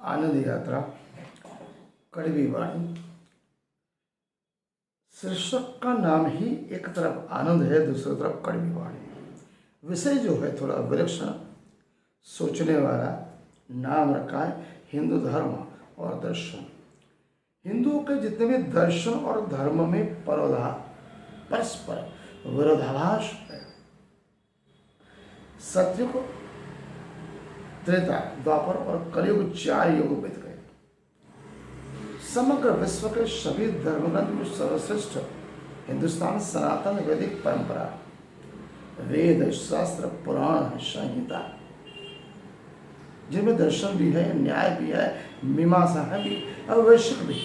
आनंद यात्रा, कड़वी वाणी। शीर्षक का नाम ही एक तरफ आनंद है, दूसरी तरफ कड़वी वाणी। विषय जो है थोड़ा विलक्षण, सोचने वाला। नाम रखा है हिंदू धर्म और दर्शन। हिंदुओं के जितने भी दर्शन और धर्म में परस्पर विरोधाभास है। सतयुग, त्रेता, द्वापर और कलयुग 4 युग बीत गए। समग्र विश्व के सभी धर्मग्रंथ में सर्वश्रेष्ठ हिंदुस्तान सनातन वैदिक परंपरा, वेद, शास्त्र, पुराण, संहिता, जिनमें दर्शन भी है, न्याय भी है, मीमांसा है भी और वैश्विक भी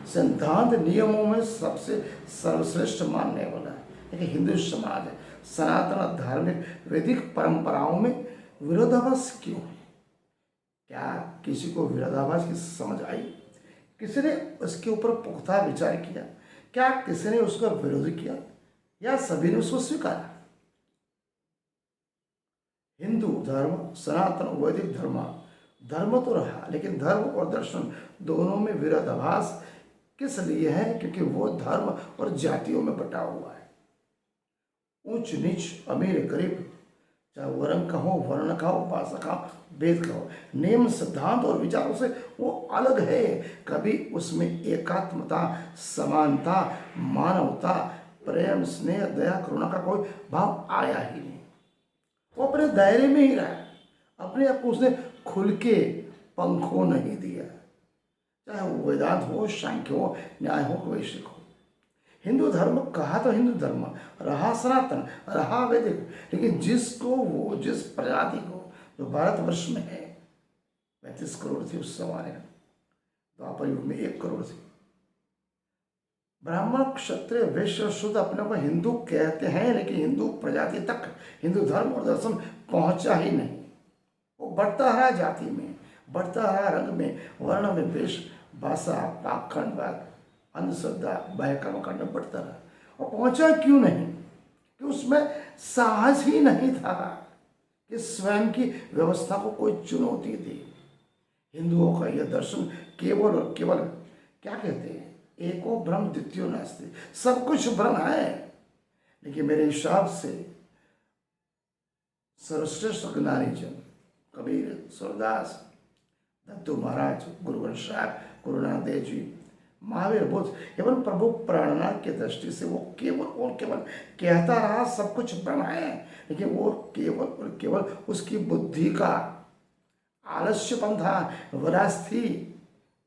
सिद्धांत नियमों में सबसे सर्वश्रेष्ठ मानने वाला है। लेकिन हिंदू समाज है, सनातन धार्मिक वैदिक परंपराओं में विरोधाभास क्यों है? क्या किसी को विरोधाभास की समझ आई? किसी ने उसके ऊपर पुख्ता विचार किया? क्या किसी ने उसका विरोध किया या सभी ने उसको स्वीकारा? हिंदू धर्म, सनातन वैदिक धर्म तो रहा, लेकिन धर्म और दर्शन दोनों में विरोधाभास किस लिए है? क्योंकि वो धर्म और जातियों में बटा हुआ है। ऊंच नीच, अमीर गरीब, चाहे वर्ण का हो, वर्ण का हो, भाषा का हो, वेद का हो, नियम सिद्धांत और विचारों से वो अलग है। कभी उसमें एकात्मता, समानता, मानवता, प्रेम, स्नेह, दया, करुणा का कोई भाव आया ही नहीं। वो अपने दायरे में ही रहा, अपने आप को उसने खुल के पंखों नहीं दिया। चाहे वो वेदांत हो, सांख्य हो, न्याय हो, वैश्विक हो। हिंदू धर्म कहा तो हिंदू धर्म, रहा सनातन, रहा वैदिक, लेकिन जिस प्रजाति को जो भारतवर्ष में है 35 करोड़ थी उस समय, द्वापर युग में 1 करोड़ थी। ब्राह्मण, क्षत्रिय, वैश्य, शूद्र अपने को हिंदू कहते हैं, लेकिन हिंदू प्रजाति तक हिंदू धर्म और दर्शन पहुंचा ही नहीं। वो बढ़ता रहा जाति में, बढ़ता रहा रंग में, वर्ण में, वेश, भाषा, पाखंडवाद, अंधश्रद्धा, भय कर्मकांड में बढ़ता रहा। और पहुंचा क्यों नहीं? कि उसमें साहस ही नहीं था कि स्वयं की व्यवस्था को कोई चुनौती दी। हिंदुओं का यह दर्शन केवल और केवल क्या कहते हैं, एको ब्रह्म द्वितीयो नास्ति, सब कुछ ब्रह्म है। लेकिन मेरे हिसाब से सर्वश्रेष्ठ ज्ञानी जन कबीर, सूरदास, दत्तू महाराज, गुरु ग्रंथ साहिब, गुरु नानक देव जी, महावीर, बुद्ध एवं प्रभु प्राणनाथ की दृष्टि से वो केवल और केवल कहता रहा सब कुछ ब्रह्म है, लेकिन वो केवल और केवल उसकी बुद्धि का आलस्यपन था, विरासती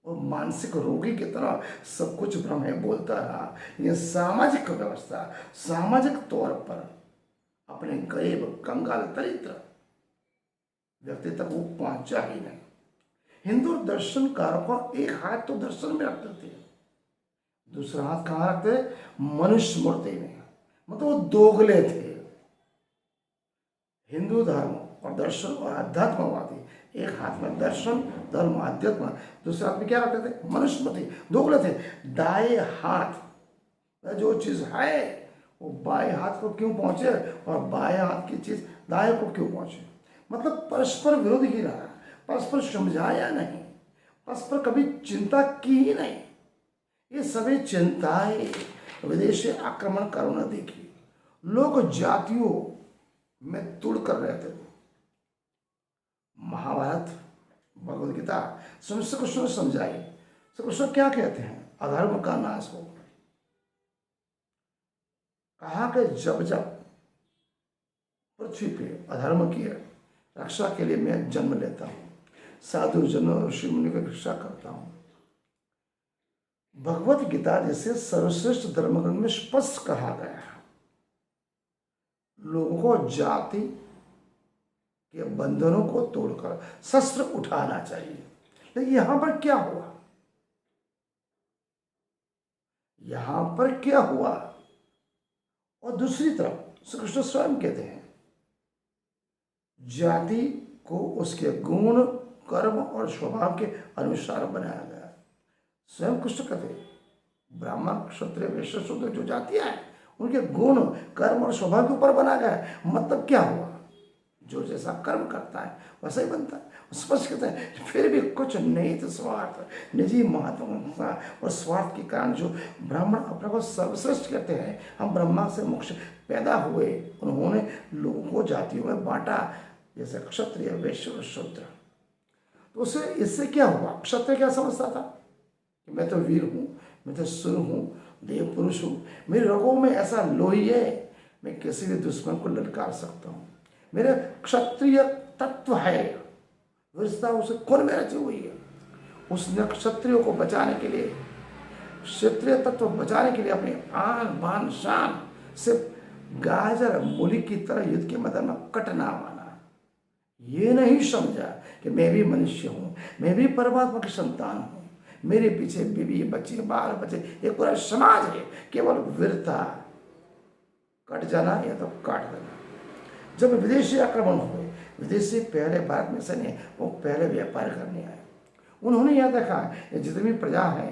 और मानसिक रोगी की तरह सब कुछ ब्रह्म है बोलता रहा। ये सामाजिक व्यवस्था, सामाजिक तौर पर अपने गरीब, कंगाल, दरिद्र व्यक्ति तक वो पहुंचा ही नहीं। हिंदू दर्शनकारों का एक हाथ तो दर्शन में रखते थे, दूसरा हाथ कहाँ रखते? मनुष्य मूर्ति में। मतलब वो दोगले थे। हिंदू धर्म और दर्शन और अध्यात्मवादी एक हाथ में दर्शन, धर्म, अध्यात्म, दूसरे हाथ में क्या रखते थे? मनुष्य मूर्ति। दोगले थे। दाएं हाथ जो चीज है वो बाएं हाथ को क्यों पहुंचे और बाएं हाथ की चीज दाएं को क्यों पहुंचे? मतलब परस्पर विरोध ही रहा, परस्पर समझाया नहीं, परस्पर कभी चिंता की ही नहीं। ये सभी चिंताएं विदेशी आक्रमणकारों ने देखी। लोग जातियों में तुड़ कर रहते थे। महाभारत, भगवद गीता स्वयं श्री कृष्ण ने समझाई। श्री कृष्ण क्या कहते हैं? अधर्म का नाश हो। कहा कि जब जब पृथ्वी पे अधर्म की रक्षा के लिए मैं जन्म लेता हूँ, साधु जनों, ऋषि मुनि की रक्षा करता हूँ। भगवत गीता जैसे सर्वश्रेष्ठ धर्मग्रंथ में स्पष्ट कहा गया है लोगों को जाति के बंधनों को तोड़कर शस्त्र उठाना चाहिए। लेकिन यहां पर क्या हुआ? यहां पर क्या हुआ? और दूसरी तरफ श्री कृष्ण स्वयं कहते हैं जाति को उसके गुण, कर्म और स्वभाव के अनुसार बनाया गया। स्वयं कृष्ण कहते हैं ब्राह्मण, क्षत्रिय, वैश्य, शूद्र जो जातियां हैं उनके गुण, कर्म और स्वभाव के ऊपर बना गया है। मतलब क्या हुआ? जो जैसा कर्म करता है वैसा ही बनता है। स्पष्ट कहते हैं फिर भी कुछ नहीं तो स्वार्थ, निजी महत्वाकांक्षा और स्वार्थ के कारण जो ब्राह्मण अपने को सर्वश्रेष्ठ कहते हैं, हम ब्रह्मा से मोक्ष पैदा हुए, उन्होंने लोगों को जातियों में बांटा, जैसे क्षत्रिय, वैश्य और शूद्र। तो उसे इससे क्या हुआ? क्षत्रिय क्या समझता था कि मैं तो वीर हूँ, मैं तो सुर हूँ, देव पुरुष हूँ, मेरे रगों में ऐसा लोही है, मैं किसी भी दुश्मन को ललकार सकता हूँ, मेरे क्षत्रिय तत्व है, वीरता उसे खून में रची हुई है। उसने क्षत्रियों को बचाने के लिए, क्षत्रिय तत्व बचाने के लिए अपने आन बान शान से गाजर मूली की तरह युद्ध के मैदान में कटना माना। ये नहीं समझा कि मैं भी मनुष्य हूँ, मैं भी परमात्मा की संतान हूँ, मेरे पीछे बीवी बच्चे बाल बच्चे एक पूरा समाज है। केवल वीरता, कट जाना या तो काट देना। जब विदेशी आक्रमण हुए, विदेशी पहले भारत में से नहीं, वो पहले व्यापार करने आए। उन्होंने यह देखा कि जितनी प्रजा है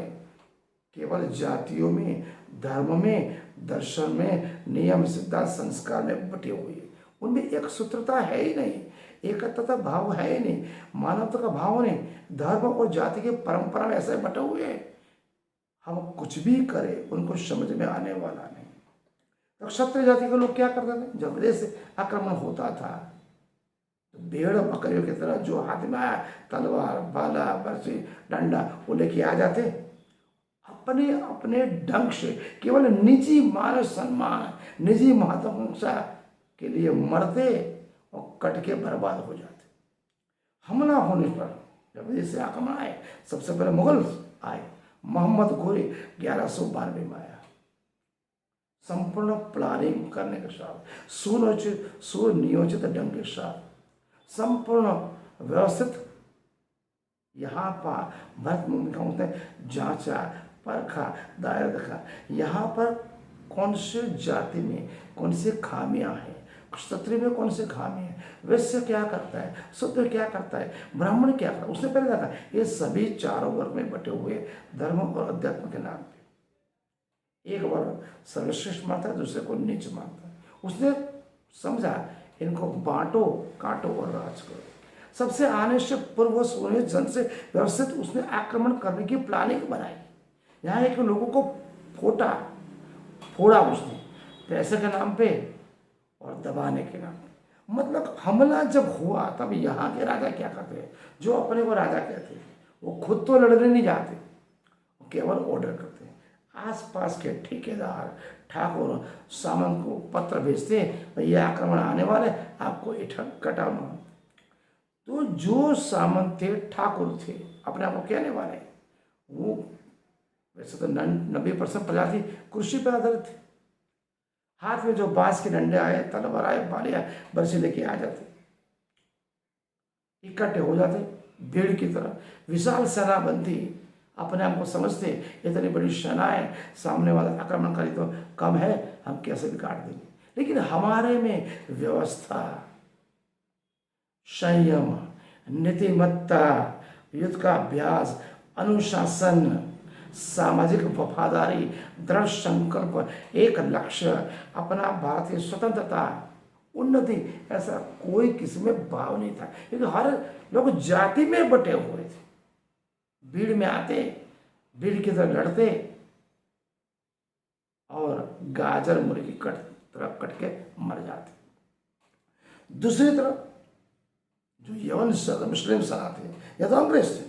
केवल जातियों में, धर्म में, दर्शन में, नियम सिद्धांत संस्कार में बटी हुई है। उनमें एक सूत्रता है ही नहीं, एकता भाव है ही नहीं, मानवता का भाव नहीं। धर्म और जाति की परंपरा में ऐसे बटे हुए हैं, हम कुछ भी करें उनको समझ में आने वाला नहीं। तो क्षत्रिय जाति के लोग क्या करते थे? जब विदेश से आक्रमण होता था तो भेड़ बकरियों की तरह जो हाथ में आया, तलवार, भाला, बरसी, डंडा, वो लेके आ जाते, अपने अपने ढंग से केवल निजी मान सम्मान, निजी महत्वाकांक्षा के लिए मरते और कट के बर्बाद हो जाते। हमला होने पर जब विदेश से आक्रमण आए, सबसे पहले मुगल आए, मोहम्मद घोरी 1192 में आया, संपूर्ण प्लानिंग करने के साथ, सुनियोजित ढंग के साथ, संपूर्ण व्यवस्थित। यहाँ पर भरत मुनि का होता है जांचा, परखा, दायरा देखा, यहाँ पर कौन से जाति में कौन से खामियां हैं, क्षत्रिय में कौन से खामी है, वैश्य क्या करता है, शूद्र क्या करता है, ब्राह्मण क्या करता है, उसने पहले देखा। ये सभी चारों वर्ग में बटे हुए धर्म और अध्यात्म के नाम पे एक वर्ग सर्वश्रेष्ठ मानता है, दूसरे को नीच मानता है। उसने समझा इनको बांटो, काटो और राज करो। सबसे आने से पूर्व सोने जन से व्यवस्थित उसने आक्रमण करने की प्लानिंग बनाई। यहाँ एक लोगों को फोड़ा उसने पैसे के नाम पे और दबाने के नाम पे। मतलब हमला जब हुआ तब यहाँ के राजा क्या करते हैं, जो अपने को राजा कहते हैं, वो खुद तो लड़ने नहीं जाते, वो केवल ऑर्डर करते हैं। आसपास के ठेकेदार, ठाकुर, सामंत को पत्र भेजते हैं, भैया आक्रमण आने वाले, आपको इठक कटाना। तो जो सामंत थे, ठाकुर थे, अपने आप को कहने वाले, वो वैसे तो 90% प्रजाति कृषि पर आधारित थे। हाथ में जो बांस के डंडे आए, तलवार आए, बाले आए, बरसी लेके आ जाते, इकट्ठे हो जाते भीड़ की तरह, विशाल सेना बनती। अपने आप को समझते इतनी बड़ी सेनाएं, सामने वाला आक्रमणकारी तो कम है, हम कैसे भी काट देंगे। लेकिन हमारे में व्यवस्था, संयम, नीतिमत्ता, युद्ध का अभ्यास, अनुशासन, सामाजिक वफादारी, दृढ़ संकल्प, एक लक्ष्य, अपना भारतीय स्वतंत्रता, उन्नति, ऐसा कोई किसी में भाव नहीं था। क्योंकि हर लोग जाति में बटे हुए थे। भीड़ में आते, भीड़ की तरह लड़ते और गाजर मुर्गी तरफ कट के मर जाते। दूसरी तरफ जो यवन मुस्लिम सेना थे या तो अंग्रेज थे,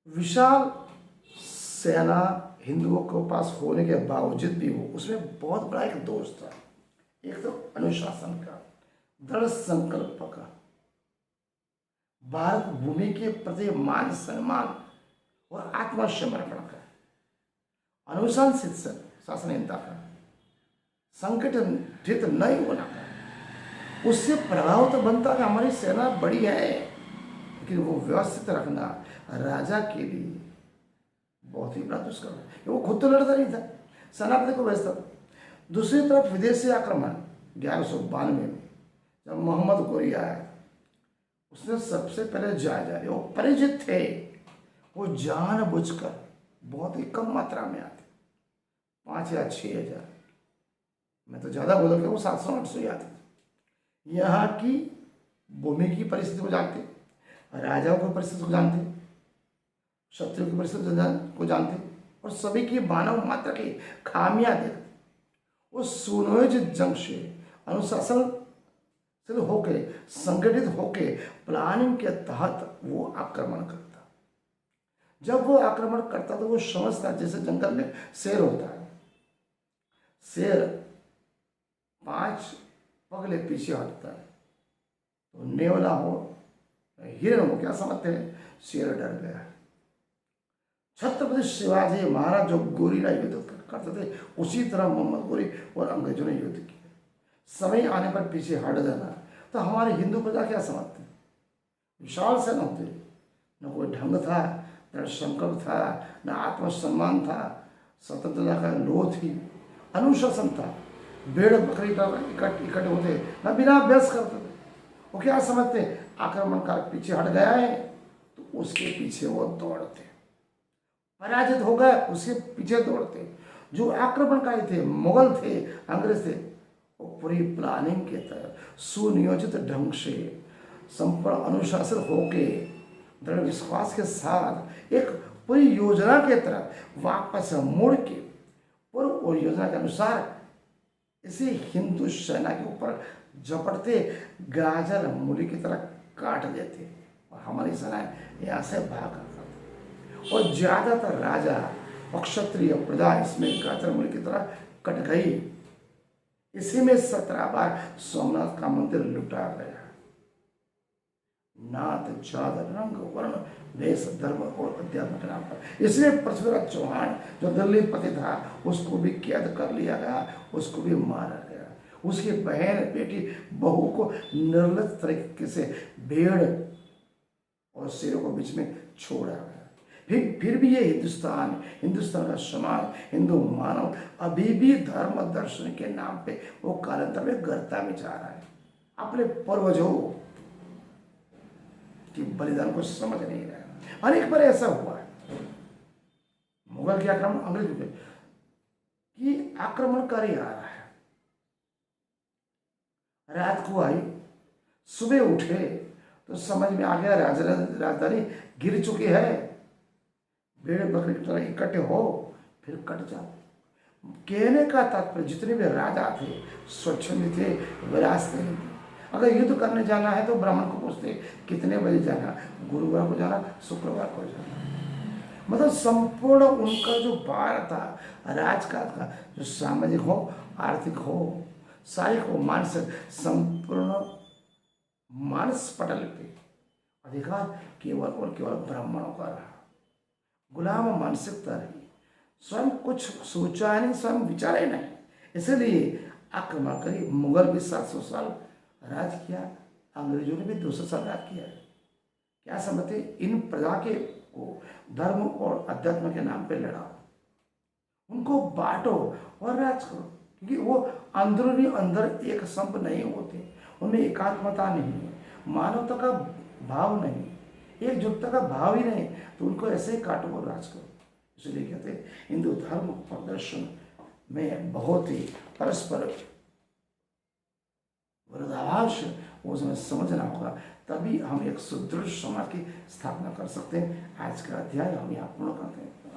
विशाल सेना हिंदुओं के पास होने के बावजूद भी वो उसमें बहुत बड़ा एक दोष था। एक तो अनुशासन का, दृढ़ संकल्प का, भारत भूमि के प्रति मान सम्मान और आत्मसमर्पण का, अनुशासित शासनहीनता का, संगठित नहीं होना का। उससे प्रभाव तो बनता है हमारी सेना बड़ी है, लेकिन वो व्यवस्थित रखना राजा के लिए बहुत ही बड़ा दुष्कर है। वो खुद तो लड़ता नहीं था, सेनापति को भेजता था। दूसरी तरफ विदेशी आक्रमण 1192 में जब मोहम्मद घोरी आया, उसने सबसे पहले जायजा लिया। वो परिचित थे, वो जानबूझकर बहुत ही कम मात्रा में आते, 5 या 6 हज़ार, मैं तो ज़्यादा बोल के वो 700-800 आते थे। यहाँ की भूमि की परिस्थिति को जानते, राजाओं की परिस्थिति को जानते, शत्रु की परिस्थिति को जानते और सभी की मानव मात्र की खामियां देखते। उस सुनियोजित जंग से अनुशासन से होके संगठित होके प्लानिंग के तहत वो आक्रमण करता। जब वो आक्रमण करता तो वो समझता जैसे जंगल में शेर होता है, शेर 5 पगले पीछे हटता है, तो नेवला हो हिरण हो क्या समझते हैं, शेर डर गया है। छत्रपति शिवाजी महाराज जो गोरीला युद्ध करते थे उसी तरह मोहम्मद गोरी और अंग्रेजों ने युद्ध किया। समय आने पर पीछे हट जाना, तो हमारे हिंदू प्रजा क्या समझते, विशाल सेना होते, न कोई ढंग था, न संकल्प था, न आत्मसम्मान था, स्वतंत्रता का लोभ थी, अनुशासन था, भेड़ बकरी का इकट्ठे होते, न बिना अभ्यास करते थे। वो क्या समझते, आक्रमणकार पीछे हट गया है तो उसके पीछे वो दौड़ते, पराजित हो गए उसके पीछे दौड़ते। जो आक्रमणकारी थे, मुगल थे, अंग्रेज थे, वो पूरी प्लानिंग के तहत सुनियोजित ढंग से संपूर्ण अनुशासन होके दृढ़ विश्वास के साथ एक पूरी योजना के तरफ वापस मुड़ के पूर्व और योजना के अनुसार इसे हिंदू सेना के ऊपर झपटते गाजर मूली की तरह काट देते और हमारी सेना यहाँ से भाग करती और ज्यादातर राजा और क्षत्रिय प्रजा इसमें गाजर मूली की तरह कट गई। इसी में 17 बार सोमनाथ का मंदिर लुटा गया। नाथ जात रंग वर्ण देश धर्म और अध्यात्म के नाम पर, इसलिए पृथ्वीराज चौहान जो दिल्ली पति था उसको भी कैद कर लिया गया, उसको भी मारा गया। उसकी बहन बेटी बहू को निर्लज तरीके से भेड़ और शेरों को बीच में छोड़ा गया। फिर भी ये हिंदुस्तान का समाज, हिंदू मानव अभी भी धर्म दर्शन के नाम पे वो कालांतर में गर्ता में जा रहा है। अपने पूर्वजों की बलिदान को समझ नहीं रहा। अनेक बार ऐसा हुआ है, मुगल के आक्रमण, अंग्रेजों के कि आक्रमणकारी आ रहा है, रात को आई, सुबह उठे तो समझ में आ गया राजधानी गिर चुकी है, भेड़ बकरी की तरह इकट्ठे हो फिर कट जाओ। कहने का तात्पर्य जितने भी राजा थे स्वच्छंदी थे, विरासत नहीं थे। अगर युद्ध करने जाना है तो ब्राह्मण को पूछते कितने बजे जाना, गुरुवार को जाना, शुक्रवार को जाना। मतलब संपूर्ण उनका जो भार था राजकाज का, जो सामाजिक हो, आर्थिक हो, शारीरिक हो, मानसिक, संपूर्ण मानस पटल पे अधिकार केवल और केवल ब्राह्मणों का रहा। गुलाम मानसिकता रही, स्वयं कुछ सोचा नहीं, स्वयं विचारे नहीं। इसलिए आक्रमणकारी मुगल भी 700 साल राज किया, अंग्रेजों ने भी 200 साल राज किया। क्या समझते, इन प्रजा के को धर्म और अध्यात्म के नाम पे लड़ा, उनको बांटो और राज करो, क्योंकि वो अंदरूनी अंदर एक संप नहीं होते, उनमें एकात्मता नहीं है, मानवता का भाव नहीं, एकजुटता का भाव ही नहीं, तो उनको ऐसे ही काटो और राज करो। इसलिए कहते हैं हिंदू धर्म और दर्शन में बहुत ही परस्पर विरोधाभास, उसमें समझना होगा, तभी हम एक सुदृढ़ समाज की स्थापना कर सकते हैं। आज का अध्याय हम यहाँ पूर्ण करते हैं।